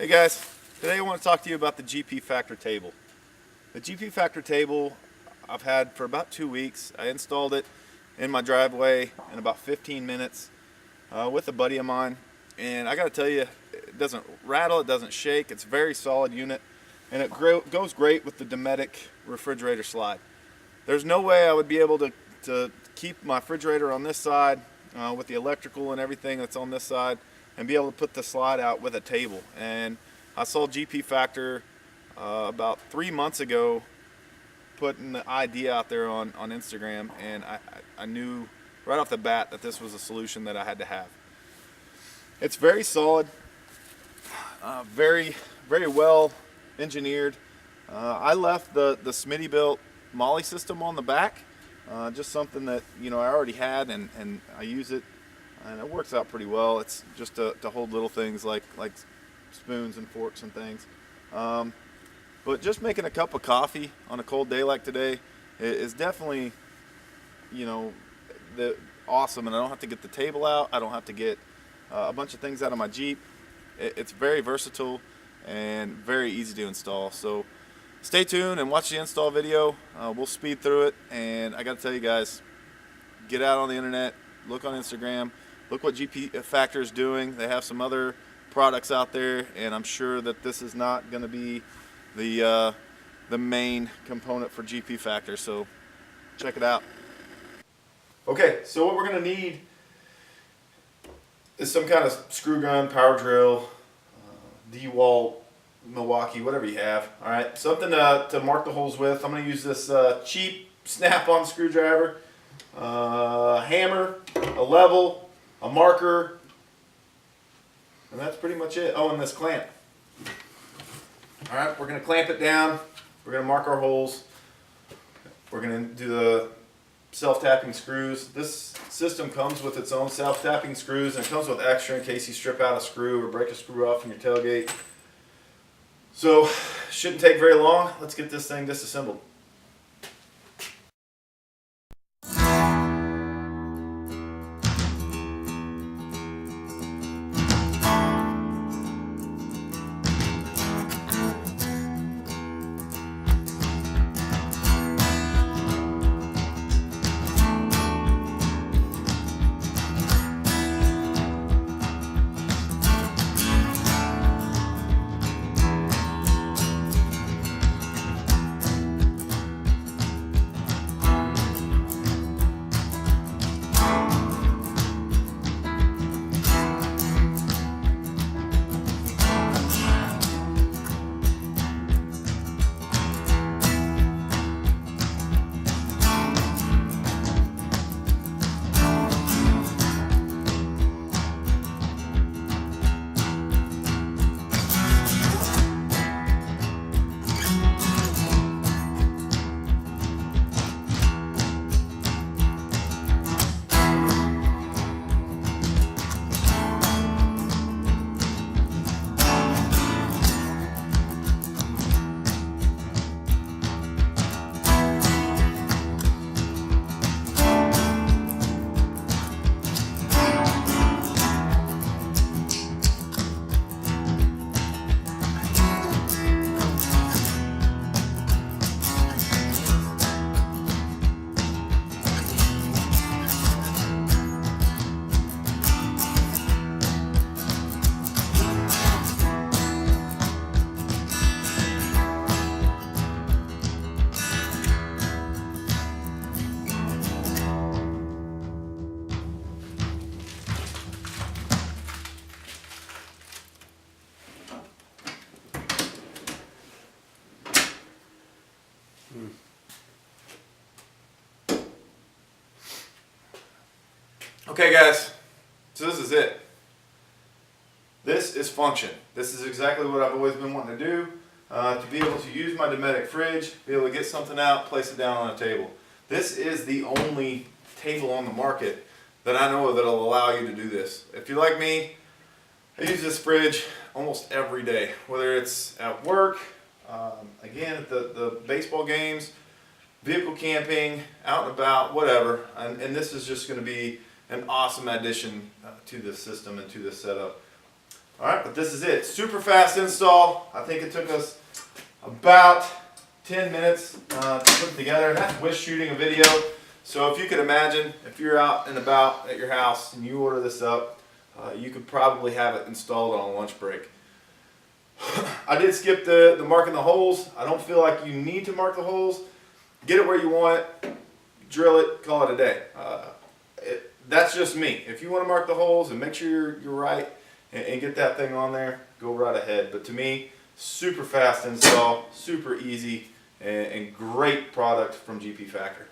Hey guys, today I want to talk to you about the GP Factor table. The GP Factor table I've had for about 2 weeks. I installed it in my driveway in about 15 minutes with a buddy of mine, and I got to tell you, it doesn't rattle, it doesn't shake. It's a very solid unit, and it goes great with the Dometic refrigerator slide. There's no way I would be able to keep my refrigerator on this side with the electrical and everything that's on this side and be able to put the slide out with a table. And I saw GP Factor about 3 months ago putting the idea out there on Instagram, and I knew right off the bat that this was a solution that I had to have. It's very solid, very well engineered. I left the Smitty built Molle system on the back, just something that I already had, and I use it, and it works out pretty well. It's just to hold little things like spoons and forks and things. But just making a cup of coffee on a cold day like today is definitely, awesome. And I don't have to get the table out. I don't have to get a bunch of things out of my Jeep. It's very versatile and very easy to install. So stay tuned and watch the install video. We'll speed through it. And I got to tell you guys, get out on the internet, look on Instagram, look what GP Factor is doing. They have some other products out there, and I'm sure that this is not going to be the main component for GP Factor, so check it out. Okay, so what we're going to need is some kind of screw gun, power drill, D-Wall, Milwaukee, whatever you have. All right, something to mark the holes with. I'm going to use this cheap snap-on screwdriver, hammer, a level, a marker, and that's pretty much it. Oh, and this clamp. All right, we're going to clamp it down. We're going to mark our holes. We're going to do the self-tapping screws. This system comes with its own self-tapping screws, and it comes with extra in case you strip out a screw or break a screw off in your tailgate. So, shouldn't take very long. Let's get this thing disassembled. Okay guys, so this is it. This is function. This is exactly what I've always been wanting to do, to be able to use my Dometic fridge, be able to get something out, place it down on a table. This is the only table on the market that I know of that will allow you to do this. If you're like me, I use this fridge almost every day, whether it's at work, again at the baseball games, vehicle camping, out and about, whatever. And this is just going to be an awesome addition to this system and to this setup. All right, but this is it. Super fast install. I think it took us about 10 minutes to put it together, and that's with shooting a video. So if you could imagine, if you're out and about at your house and you order this up, you could probably have it installed on a lunch break. I did skip the marking the holes. I don't feel like you need to mark the holes. Get it where you want it, drill it, call it a day. That's just me. If you want to mark the holes and make sure you're right and get that thing on there, go right ahead. But to me, super fast install, super easy, and great product from GP Factor.